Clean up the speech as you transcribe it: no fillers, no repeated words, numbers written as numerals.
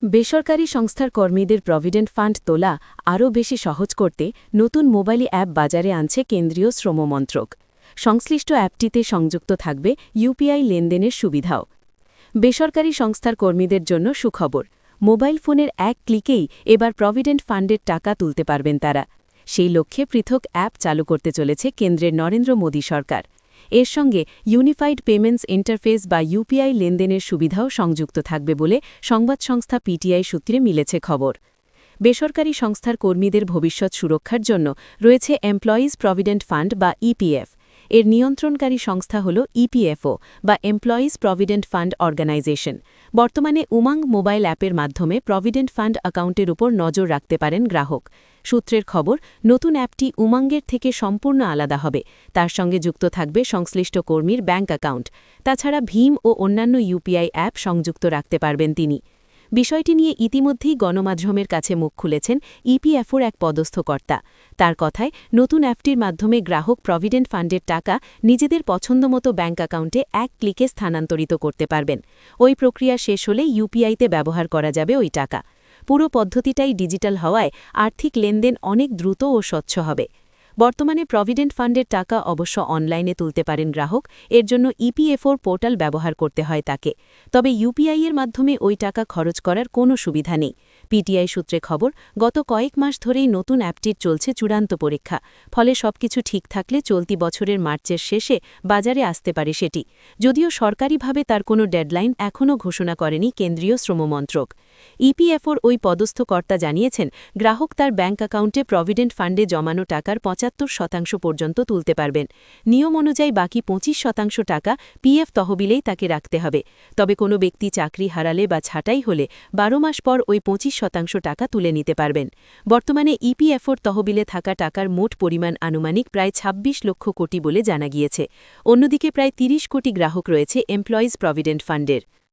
বেসরকারি সংস্থার কর্মীদের প্রভিডেন্ট ফান্ড তোলা আরও বেশি সহজ করতে নতুন মোবাইল অ্যাপ বাজারে আনছে কেন্দ্রীয় শ্রম মন্ত্রক। সংশ্লিষ্ট অ্যাপটিতে সংযুক্ত থাকবে ইউপিআই লেনদেনের সুবিধাও। বেসরকারি সংস্থার কর্মীদের জন্য সুখবর, মোবাইল ফোনের এক ক্লিকেই এবার প্রভিডেন্ট ফান্ডের টাকা তুলতে পারবেন তারা। সেই লক্ষ্যে পৃথক অ্যাপ চালু করতে চলেছে কেন্দ্রের নরেন্দ্র মোদী সরকার। এর সঙ্গে ইউনিফাইড পেমেন্টস ইন্টারফেস বা ইউপিআই লেনদেনের সুবিধাও সংযুক্ত থাকবে বলে সংবাদ সংস্থা পিটিআই সূত্রে মিলেছে খবর। বেসরকারি সংস্থার কর্মীদের ভবিষ্যৎ সুরক্ষার জন্য রয়েছে এমপ্লয়িজ প্রভিডেন্ট ফান্ড বা ইপিএফ। এর নিয়ন্ত্রণকারী সংস্থা হল ইপিএফও বা এমপ্লয়িজ প্রভিডেন্ট ফান্ড অর্গানাইজেশন। বর্তমানে উমাং মোবাইল অ্যাপের মাধ্যমে প্রভিডেন্ট ফান্ড অ্যাকাউন্টের উপর নজর রাখতে পারেন গ্রাহক। সূত্রের খবর, নতুন অ্যাপটি উমাঙ্গের থেকে সম্পূর্ণ আলাদা হবে। তার সঙ্গে যুক্ত থাকবে সংশ্লিষ্ট কর্মীর ব্যাংক অ্যাকাউন্ট। তাছাড়া ভীম ও অন্যান্য ইউপিআই অ্যাপ সংযুক্ত রাখতে পারবেন তিনি। বিষয়টি নিয়ে ইতিমধ্যেই গণমাধ্যমের কাছে মুখ খুলেছেন ইপিএফওর এক পদস্থ কর্তা। তার কথায়, নতুন অ্যাপটির মাধ্যমে গ্রাহক প্রভিডেন্ট ফান্ডের টাকা নিজেদের পছন্দমতো ব্যাংক অ্যাকাউন্টে এক ক্লিকে স্থানান্তরিত করতে পারবেন। ওই প্রক্রিয়া শেষ হলে ইউপিআইতে ব্যবহার করা যাবে ওই টাকা। পুরো পদ্ধতিটাই ডিজিটাল হওয়ায় আর্থিক লেনদেন অনেক দ্রুত ও স্বচ্ছ হবে। বর্তমানে প্রভিডেন্ট ফান্ডের টাকা অবশ্য অনলাইনে তুলতে পারেন গ্রাহক, এর জন্য ইপিএফওর পোর্টাল ব্যবহার করতে হয় তাকে। তবে ইউপিআইয়ের মাধ্যমে ওই টাকা খরচ করার কোনো সুবিধা নেই। পিটিআই সূত্রে খবর, গত কয়েক মাস ধরেই নতুন অ্যাপটির চলছে চূড়ান্ত পরীক্ষা। ফলে সবকিছু ঠিক থাকলে চলতি বছরের মার্চের শেষে বাজারে আসতে পারে সেটি। যদিও সরকারিভাবে তার কোনো ডেডলাইন এখনও ঘোষণা করেনি কেন্দ্রীয় শ্রম মন্ত্রক। ইপিএফওর ওই পদস্থ কর্তা জানিয়েছেন, গ্রাহক তার ব্যাংক অ্যাকাউন্টে প্রভিডেন্ট ফান্ডে জমানো টাকার ৭৫% পর্যন্ত তুলতে পারবেন। নিয়ম অনুযায়ী বাকি ২৫% টাকা পিএফ তহবিলেই তাকে রাখতে হবে। তবে কোনো ব্যক্তি চাকরি হারালে বা ছাঁটাই হলে ১২ মাস পর ওই ২৫% টাকা তুলে নিতে পারবেন। বর্তমানে ইপিএফওর তহবিলে থাকা টাকার মোট পরিমাণ আনুমানিক প্রায় ২৬ লক্ষ কোটি বলে জানা গিয়েছে। অন্যদিকে প্রায় ৩০ কোটি গ্রাহক রয়েছে এমপ্লয়িজ প্রভিডেন্ট ফান্ডের।